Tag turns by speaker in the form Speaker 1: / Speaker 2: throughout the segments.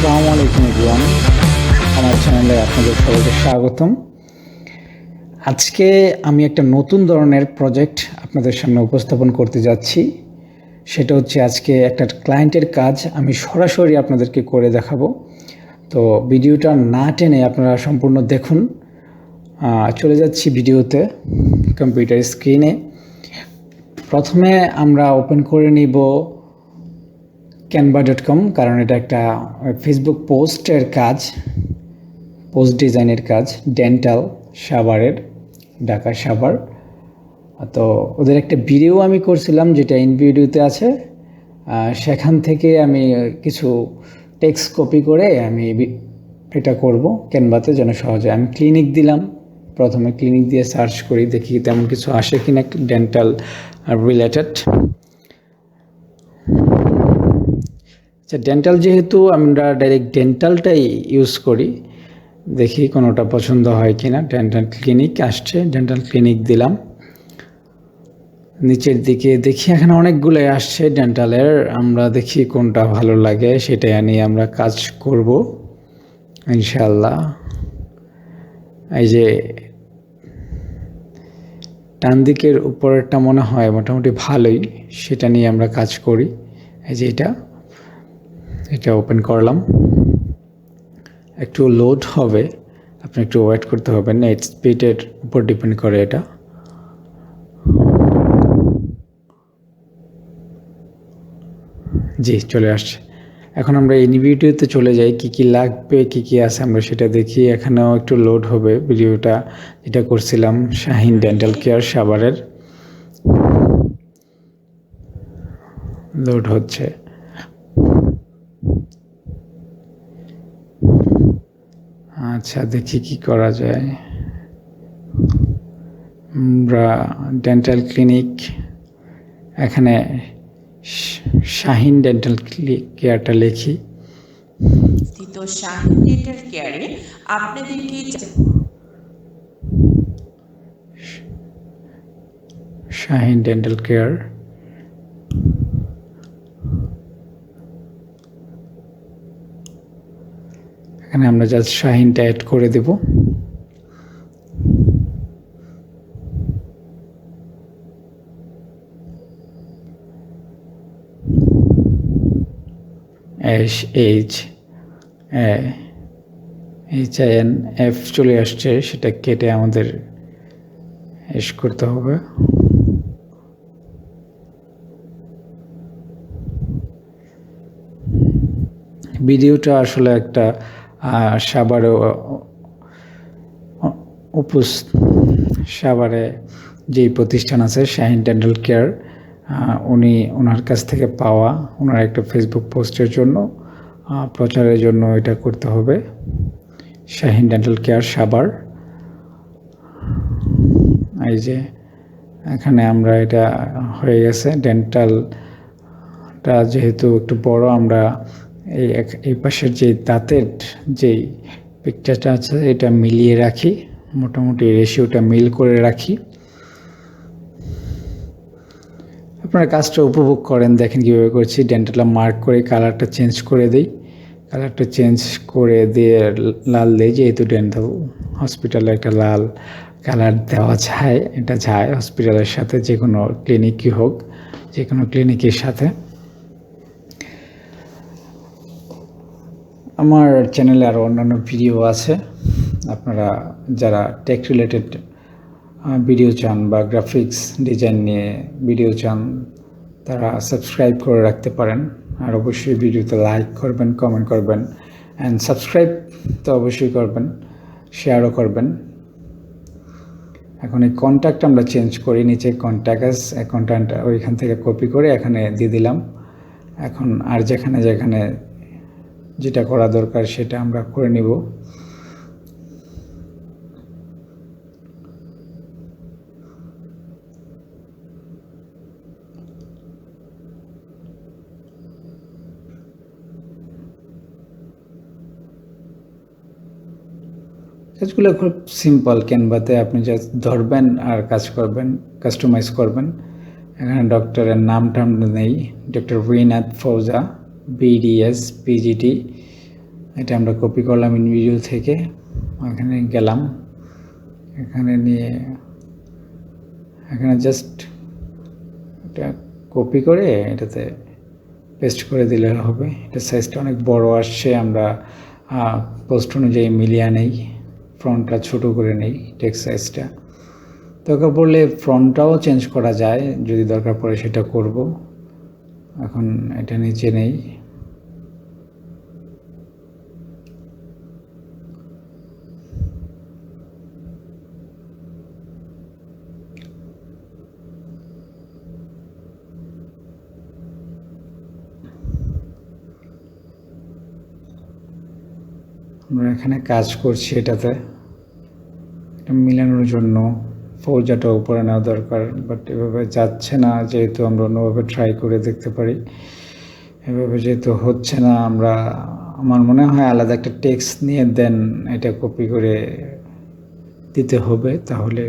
Speaker 1: আসসালামু আলাইকুম এভরিওয়ান, আমার চ্যানেলে আপনাদের সবাইকে স্বাগতম। আজকে আমি একটা নতুন ধরনের প্রজেক্ট আপনাদের সামনে উপস্থাপন করতে যাচ্ছি। সেটা হচ্ছে আজকে একটা ক্লায়েন্টের কাজ আমি সরাসরি আপনাদেরকে করে দেখাবো। তো ভিডিওটা না টেনে আপনারা সম্পূর্ণ দেখুন। চলে যাচ্ছি ভিডিওতে, কম্পিউটার স্ক্রিনে। প্রথমে আমরা ওপেন করে নিব canva.com, কারণ এটা একটা ফেসবুক পোস্টের কাজ, পোস্ট ডিজাইনের কাজ, ডেন্টাল সাভারের, ঢাকা সাভার। তো ওদের একটা ভিডিও আমি করছিলাম যেটা ইন ভিডিওতে আছে, সেখান থেকে আমি কিছু টেক্সট কপি করে আমি এটা করব ক্যানভাতে, যেন সহজে। আমি ক্লিনিক দিলাম, প্রথমে ক্লিনিক দিয়ে সার্চ করি, দেখি তেমন কিছু আসে কিনা ডেন্টাল রিলেটেড। আচ্ছা, ডেন্টাল যেহেতু আমরা ডাইরেক্ট ডেন্টালটাই ইউজ করি, দেখি কোনোটা পছন্দ হয় কিনা। ডেন্টাল ক্লিনিক আসছে, ডেন্টাল ক্লিনিক দিলাম। নিচের দিকে দেখি এখানে অনেকগুলো আসছে ডেন্টালের, আমরা দেখি কোনটা ভালো লাগে সেটা নিয়ে আমরা কাজ করব ইনশাল্লাহ। এই যে ডান দিকের উপরেরটা মনে হয় মোটামুটি ভালোই, সেটা নিয়ে আমরা কাজ করি। এই যে এটা ওপেন করলাম, একটু লোড হবে, আপনি একটু ওয়েট করতে হবে, নেট স্পিডের উপর ডিপেন্ড করে এটা। জি, চলে আসছে। এখন আমরা এই ভিডিওতে চলে যাই, কি কি লাগবে, কি কি আছে আমরা সেটা দেখি। এখানেও একটু লোড হবে ভিডিওটা, যেটা করছিলাম শাহিন ডেন্টাল কেয়ার সাভারের। লোড হচ্ছে। আচ্ছা, দেখি কি করা যায়। আমরা ডেন্টাল ক্লিনিক, এখানে শাহিন ডেন্টাল কেয়ারটা লিখি।
Speaker 2: তো শাহিন ডেন্টাল কেয়ারে আপনাদেরকে
Speaker 1: শাহিন ডেন্টাল কেয়ার, এখানে আমরা জাস্ট শাহিনটা অ্যাড করে দেব। HINF চলে আসছে, সেটা কেটে আমাদের এস করতে হবে। ভিডিওটা আসলে একটা সাভারে যেই প্রতিষ্ঠান আছে শাহিন ডেন্টাল কেয়ার, ওনার কাছ থেকে পাওয়া, ওনার একটা ফেসবুক পোস্টের জন্য, প্রচারের জন্য এটা করতে হবে। শাহিন ডেন্টাল কেয়ার সাভার, এই যে এখানে আমরা এটা হয়ে গেছে। ডেন্টালটা যেহেতু একটু বড়, আমরা এই পাশের যে দাঁতের যেই পিকচারটা আছে এটা মিলিয়ে রাখি, মোটামুটি রেশিওটা মিল করে রাখি। আপনারা কাজটা উপভোগ করেন, দেখেন কীভাবে করছি। ডেন্টালটা মার্ক করে কালারটা চেঞ্জ করে দিই, কালারটা চেঞ্জ করে দিয়ে লাল দিই, যেহেতু ডেন্টাল হসপিটালে একটা লাল কালার দেওয়া যায়, এটা যায় হসপিটালের সাথে, যে কোনো ক্লিনিকই হোক, যে কোনো ক্লিনিকের সাথে। আমার চ্যানেলে আরও অন্যান্য ভিডিও আছে, আপনারা যারা টেক রিলেটেড ভিডিও চান বা গ্রাফিক্স ডিজাইন নিয়ে ভিডিও চান, তারা সাবস্ক্রাইব করে রাখতে পারেন। আর অবশ্যই ভিডিওতে লাইক করবেন, কমেন্ট করবেন, অ্যান্ড সাবস্ক্রাইব তো অবশ্যই করবেন, শেয়ারও করবেন। এখন এই কন্ট্যাক্ট আমরা চেঞ্জ করি, নিচে কন্ট্যাক্ট কন্ট্যাক্ট ওইখান থেকে কপি করে এখানে দিয়ে দিলাম। এখন আর যেখানে যেটা করা দরকার সেটা আমরা করে নিব। কাজগুলো খুব সিম্পল, ক্যানভাতে আপনি জাস্ট ধরবেন আর কাজ করবেন, কাস্টমাইজ করবেন। এখানে ডক্টরের নামটা আমরা নেই, ডক্টর রিনাত ফৌজা, BDS PGT, এটা আমরা কপি করলাম ইনভিডিও থেকে, এখানে গেলাম, এখানে নিয়ে এখানে জাস্ট এটা কপি করে এটাতে পেস্ট করে দিলে হবে। এটা সাইজটা অনেক বড় আসছে, আমরা পোস্ট অনুযায়ী মিলিয়ে নেই, ফ্রন্টটা ছোট করে নেই, টেক্সট সাইজটা। দরকার পড়লে ফ্রন্টটাও চেঞ্জ করা যায়, যদি দরকার পড়ে সেটা করব। এখন এটা নিচে নেই, আমরা এখানে কাজ করছি এটাতে, এটা মিলানোর জন্য ফৌজাটা উপরে নেওয়া দরকার, বাট এভাবে যাচ্ছে না, যেহেতু আমরা অন্যভাবে ট্রাই করে দেখতে পারি। এভাবে যেহেতু হচ্ছে না, আমরা আমার মনে হয় আলাদা একটা টেক্সট নিয়ে দেন এটা কপি করে দিতে হবে, তাহলে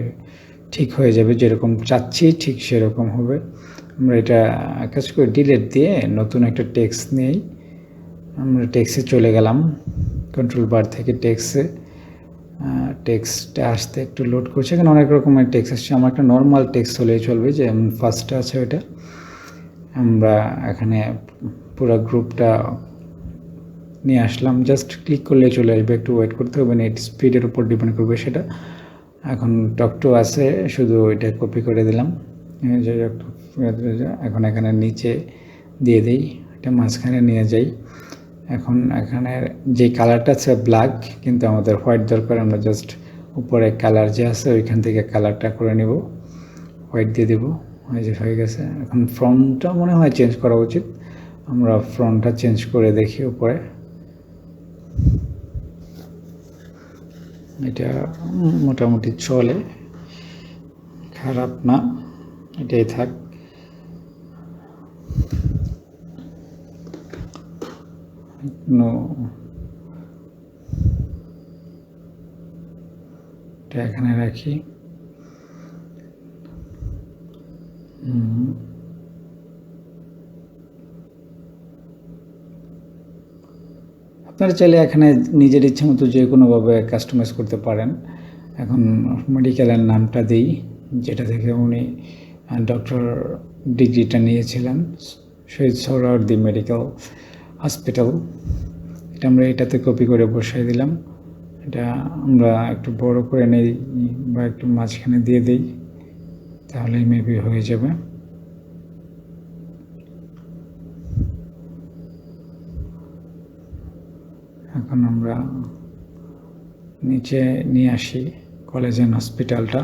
Speaker 1: ঠিক হয়ে যাবে, যেরকম চাচ্ছি ঠিক সেরকম হবে। আমরা এটা কাজ করে ডিলিট দিয়ে নতুন একটা টেক্সট নিয়েই আমরা টেক্সটে চলে গেলাম, কন্ট্রোল বার থেকে টেক্সটটা আসতে একটু লোড করছে। এখানে অনেক রকমের টেক্সট আসছে, আমার একটা নর্মাল টেক্সট হলেই চলবে, যে ফার্স্টে আছে ওইটা। আমরা এখানে পুরো গ্রুপটা নিয়ে আসলাম, জাস্ট ক্লিক করলে চলে আসবে, একটু ওয়েট করতে হবে, নেট স্পিডের উপর ডিপেন্ড করবে সেটা। এখন টকটো আছে, শুধু এটা কপি করে দিলাম, এখন এখানে নিচে দিয়ে দিই, এটা মাঝখানে নিয়ে যাই। এখন এখানে যে কালারটা আছে ব্ল্যাক, কিন্তু আমাদের হোয়াইট দরকার, আমরা জাস্ট উপরে কালার যে আছে ওইখান থেকে কালারটা করে নেব, হোয়াইট দিয়ে দেবো, এই যে হয়ে গেছে। এখন ফ্রন্টটা মনে হয় চেঞ্জ করা উচিত, আমরা ফ্রন্টটা চেঞ্জ করে দেখি উপরে। এটা মোটামুটি চলে, খারাপ না, এটাই থাক। এটা এখানে রাখি। আপনারা চাইলে এখানে নিজের ইচ্ছে মতো যে কোনোভাবে কাস্টমাইজ করতে পারেন। এখন মেডিকেলের নামটা দিই, যেটা থেকে উনি ডক্টর ডিগ্রিটা নিয়েছিলেন, শহীদ সোহরাওয়ার্দী মেডিকেল হসপিটাল। এটা আমরা এটাতে কপি করে বসাই দিলাম। এটা আমরা একটু বড় করে নেই বা একটু মাঝখানে দিয়ে দিই, তাহলেই মেবি হয়ে যাবে। এখন আমরা নিচে নিয়ে আসি কলেজ অ্যান্ড হসপিটালটা।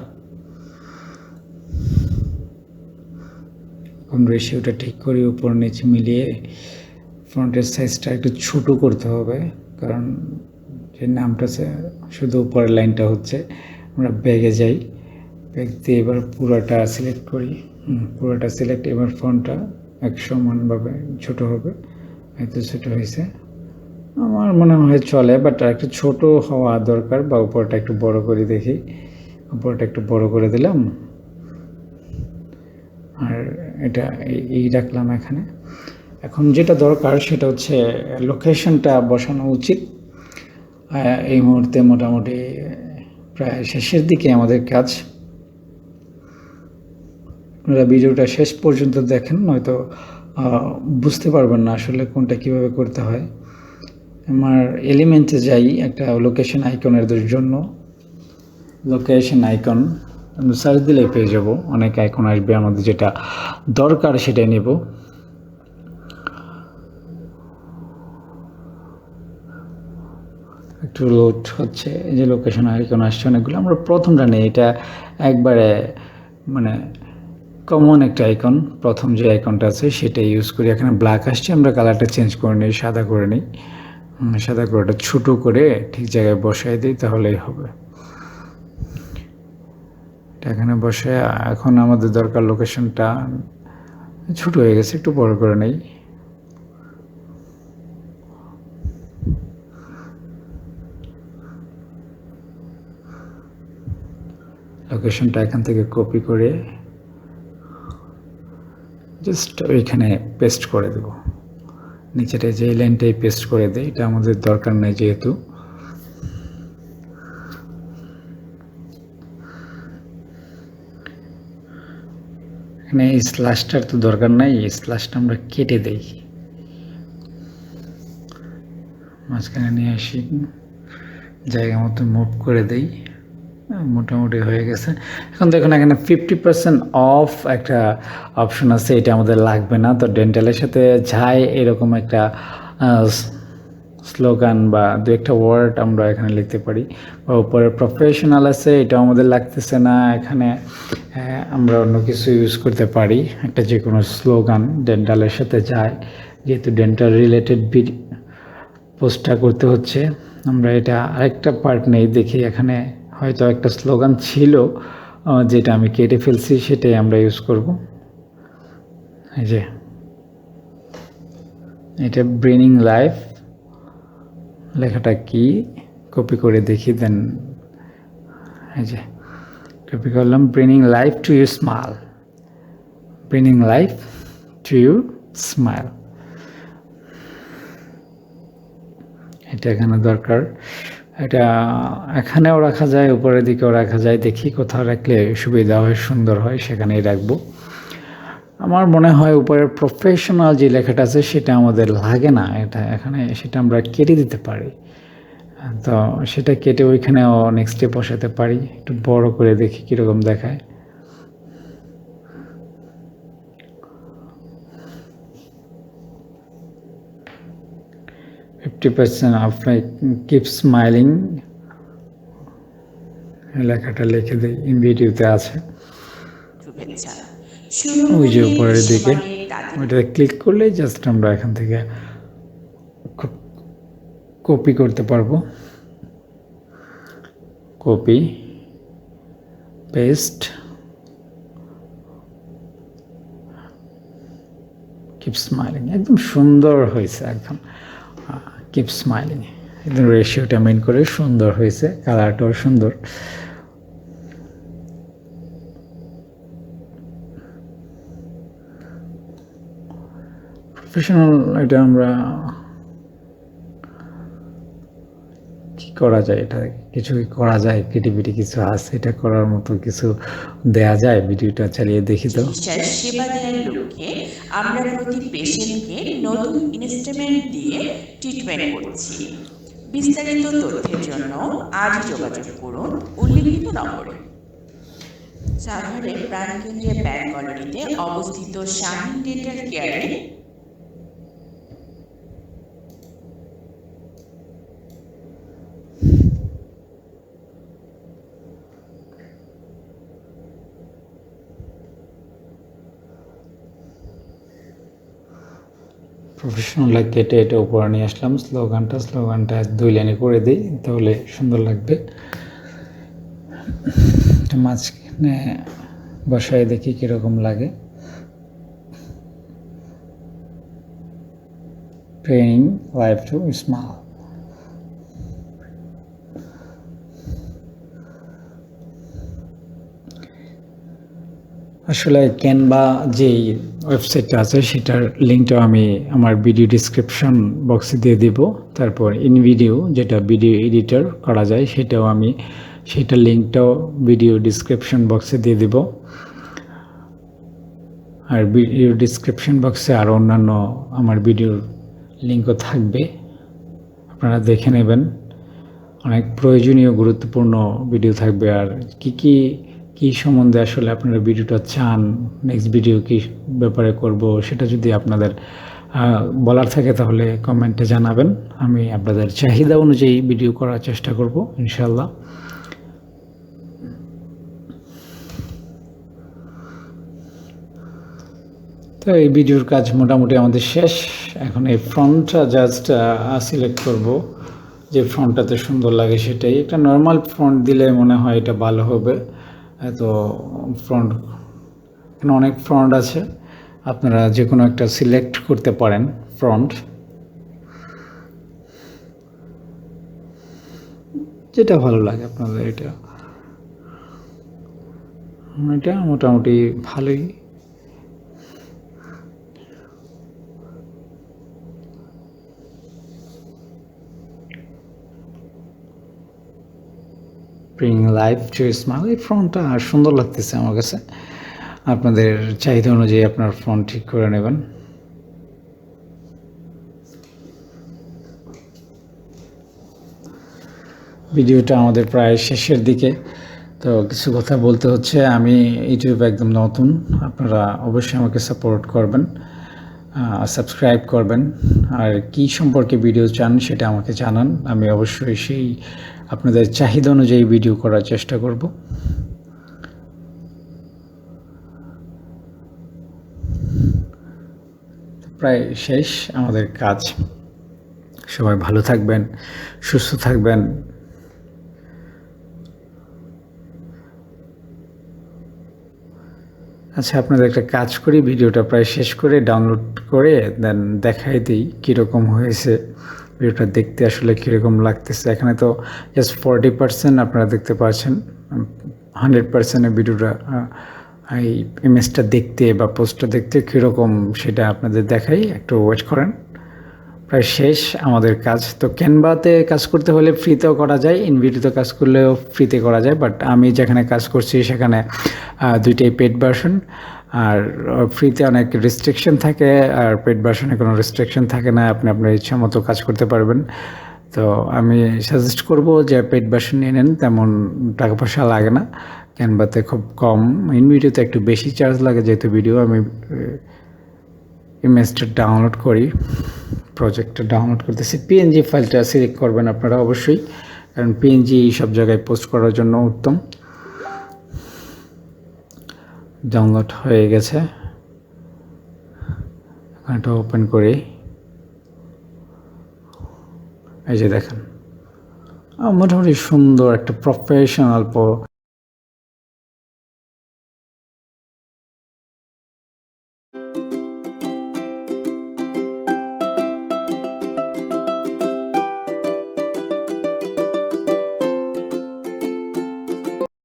Speaker 1: এখন রেশিওটা ঠিক করি, উপর নিচে মিলিয়ে ফ্রন্টের সাইজটা একটু ছোটো করতে হবে, কারণ যে নামটা শুধু উপরের লাইনটা হচ্ছে। আমরা ব্যাগে যাই, ব্যাগ দিয়ে এবার পুরোটা সিলেক্ট করি, পুরোটা সিলেক্ট, এবার ফন্টটা এক সমানভাবে ছোটো হবে, এত ছোটো হয়েছে আমার মনে হয় চলে, বাট একটু ছোট হওয়া দরকার, বা উপরটা একটু বড় করে দেখি, উপরটা একটু বড় করে দিলাম, আর এটা এই রাখলাম এখানে। এখন যেটা দরকার সেটা হচ্ছে লোকেশনটা বসানো উচিত। এই মুহূর্তে মোটামুটি প্রায় শেষের দিকে আমাদের কাজ। আপনারা ভিডিওটা শেষ পর্যন্ত দেখেন, নয়তো বুঝতে পারবেন না আসলে কোনটা কিভাবে করতে হয়। আমার এলিমেন্টে যাই একটা লোকেশন আইকনের জন্য, লোকেশন আইকন সার্চ দিলে পেয়ে যাব, অনেক আইকন আসবে, আমাদের যেটা দরকার সেটাই নেব। একটু লোড হচ্ছে, এই যে লোকেশন আইকন আসছে অনেকগুলো, আমরা প্রথমটা নেই, এটা একবারে মানে কমন একটা আইকন, প্রথম যে আইকনটা আছে সেটা ইউজ করি। এখানে ব্ল্যাক আসছে, আমরা কালারটা চেঞ্জ করে নিই, সাদা করে নিই, সাদা করে ওটা ছোটো করে ঠিক জায়গায় বসাই দিই, তাহলেই হবে। এখানে বসে এখন আমাদের দরকার লোকেশনটা ছোট হয়ে গেছে, একটু বড় করে নেই। লোকেশনটা এখান থেকে কপি করে জাস্ট ওইখানে পেস্ট করে দেব, নিচেটা যে লাইনটাই পেস্ট করে দেয়, এটা আমাদের দরকার নেই যেহেতু। এখানে এই স্ল্যাশটার তো দরকার নাই, এই স্ল্যাশটা আমরা কেটে দেই, মাঝখানে নিয়ে আসি, জায়গা মতো মুভ করে দেই, মোটামুটি হয়ে গেছে। এখন দেখুন এখানে 50% অফ একটা অপশন আছে, এটা আমাদের লাগবে না। তো ডেন্টালের সাথে যায় এরকম একটা স্লোগান বা দু একটা ওয়ার্ড আমরা এখানে লিখতে পারি। বা উপরে প্রফেশনাল আছে, এটাও আমাদের লাগতেছে না। এখানে আমরা অন্য কিছু ইউজ করতে পারি, একটা যে কোনো স্লোগান ডেন্টালের সাথে যায়, যেহেতু ডেন্টাল রিলেটেড পোস্টটা করতে হচ্ছে। আমরা এটা আরেকটা পার্ট নেই দেখি, এখানে হয়তো একটা স্লোগান ছিল যেটা আমি কেটে ফেলছি, সেটাই আমরা ইউজ করব। এই যে এটা ব্রেনিং লাইফ লেখাটা কি কপি করে দেখি, দেন এই যে কপি করলাম, bringing life to you smile, bringing life to you smile, এটা এখানে দরকার। এটা এখানেও রাখা যায়, উপরের দিকেও রাখা যায়, দেখি কোথাও রাখলে সুবিধা হয়, সুন্দর হয়, সেখানেই রাখবো। আমার মনে হয় উপরের প্রফেশনাল যে লেখাটা আছে সেটা আমাদের লাগে না, এটা এখানে সেটা আমরা কেটে দিতে পারি। তো সেটা কেটে ওইখানেও নেক্সটে বসাতে পারি, একটু বড় করে দেখি কীরকম দেখায়। "50% অফ কিপ স্মাইলিং" লেখাটা লিখে দিই, ইন ভিডিওতে আছে
Speaker 2: শুভেচ্ছা।
Speaker 1: ওই যে উপরের দিকে,
Speaker 2: বিশ্বমানের দাঁতের
Speaker 1: ওইটা ক্লিক করলে জাস্ট আমরা এখান থেকে কপি করতে পারবো, কপি পেস্ট, কিপ স্মাইলিং, একদম সুন্দর হয়েছে, একদম কিপ স্মাইলিং, একদম রেশিওটা মেন করে সুন্দর হয়েছে, কালারটাও সুন্দর। প্রফেশনাল, এটা আমরা কি করা যায়, এটা কিছু করা যায়, ক্রিয়েটিভিটি কিছু আছে, এটা করার মতো কিছু দেয়া যায়, ভিডিওটা চালিয়ে দেখি তো।
Speaker 2: চিকিৎসার সেবা দেওয়ার লক্ষ্যে আমরা প্রতি পেশেন্টকে নতুন ইনস্ট্রুমেন্ট দিয়ে ট্রিটমেন্ট করছি। বিস্তারিত তথ্যের জন্য আজই যোগাযোগ করুন উল্লিখিত নম্বরে। সাভারে প্রাণকেন্দ্রে ব্যাংক কলোনিতে অবস্থিত শাহিন ডেন্টাল কেয়ারে
Speaker 1: প্রফেশনাল কেটে এটা উপরে নিয়ে আসলাম, স্লোগানটা 2 লাইনে করে দিই, তাহলে সুন্দর লাগবে। মাঝখানে বসায় দেখি কীরকম লাগে। ট্রেনিং লাইফ টু স্মাইল, আসলে ক্যানভা যেই ওয়েবসাইটটা আছে সেটার লিঙ্কটাও আমি আমার ভিডিও ডিসক্রিপশন বক্সে দিয়ে দিব। তারপর ইন ভিডিও, যেটা ভিডিও এডিটর করা যায়, সেটাও আমি সেটার লিঙ্কটাও ভিডিও ডিসক্রিপশন বক্সে দিয়ে দিব। আর ভিডিও ডিসক্রিপশন বক্সে আরও অন্যান্য আমার ভিডিওর লিঙ্কও থাকবে, আপনারা দেখে নেবেন। অনেক প্রয়োজনীয় গুরুত্বপূর্ণ ভিডিও থাকবে। আর কি সম্বন্ধে আসলে আপনারা ভিডিওটা চান, নেক্সট ভিডিও কি ব্যাপারে করব, সেটা যদি আপনাদের বলার থাকে তাহলে কমেন্টে জানাবেন, আমি আপনাদের চাহিদা অনুযায়ী ভিডিও করার চেষ্টা করব ইনশাল্লাহ। তো এই ভিডিওর কাজ মোটামুটি আমাদের শেষ। এখন এই ফ্রন্টটা জাস্ট সিলেক্ট করব, যে ফ্রন্টটাতে সুন্দর লাগে সেটাই। একটা নর্মাল ফ্রন্ট দিলে মনে হয় এটা ভালো হবে। তো ফ্রন্ট, এখানে অনেক ফ্রন্ট আছে, আপনারা যে কোনো একটা সিলেক্ট করতে পারেন ফ্রন্ট, যেটা ভালো লাগে আপনাদের। এটা মোটামুটি ভালোই। ব্রিং লাইফ টু স্মাইল, এই ফন্টটা সুন্দর লাগতেছে আমার কাছে। আপনাদের চাহিদা অনুযায়ী আপনার ফন্ট ঠিক করে নেবেন। ভিডিওটা আমাদের প্রায় শেষের দিকে, তো কিছু কথা বলতে হচ্ছে। আমি ইউটিউবে একদম নতুন, আপনারা অবশ্যই আমাকে সাপোর্ট করবেন, সাবস্ক্রাইব করবেন, আর কি সম্পর্কে ভিডিও চান সেটা আমাকে জানান। আমি অবশ্যই সেই আপনাদের চাহিদা অনুযায়ী ভিডিও করার চেষ্টা করব। প্রায় শেষ আমাদের কাজ। সবাই ভালো থাকবেন, সুস্থ থাকবেন। আচ্ছা, আপনাদের একটা কাজ করি, ভিডিওটা প্রায় শেষ করে ডাউনলোড করে দেন দেখাই দিই কীরকম হয়েছে। ভিডিওটা দেখতে আসলে কীরকম লাগতেছে। এখানে তো জাস্ট 40% আপনারা দেখতে পাচ্ছেন। 100%-এর ভিডিওটা, এই ইমেজটা দেখতে বা পোস্টটা দেখতে কীরকম সেটা আপনাদের দেখাই, একটু ওয়েট করেন। প্রায় শেষ আমাদের কাজ। তো ক্যানভাতে কাজ করতে হলে ফ্রিতেও করা যায়, ইনভিডিওতে কাজ করলেও ফ্রিতে করা যায়, বাট আমি যেখানে কাজ করছি সেখানে দুইটাই পেড ভার্সন। আর ফ্রিতে অনেক রেস্ট্রিকশন থাকে, আর পেড ভার্সনে কোনো রেস্ট্রিকশন থাকে না, আপনি আপনার ইচ্ছা মতো কাজ করতে পারবেন। তো আমি সাজেস্ট করব যে পেড ভার্সন নিয়ে নেন, তেমন টাকা পয়সা লাগে না। ক্যানভাতে খুব কম, ইনভিডিওতে একটু বেশি চার্জ লাগে, যেহেতু ভিডিও। আমি ইমেজটা ডাউনলোড করি, প্রজেক্টটা ডাউনলোড করতেছি। পিএনজি ফাইলটা সিলেক্ট করবেন আপনারা অবশ্যই, কারণ পিএনজি সব জায়গায় পোস্ট করার জন্য উত্তম। ডাউনলোড হয়ে গেছে, এটা ওপেন করি। এই যে দেখেন, মোটামুটি সুন্দর একটা প্রফেশনাল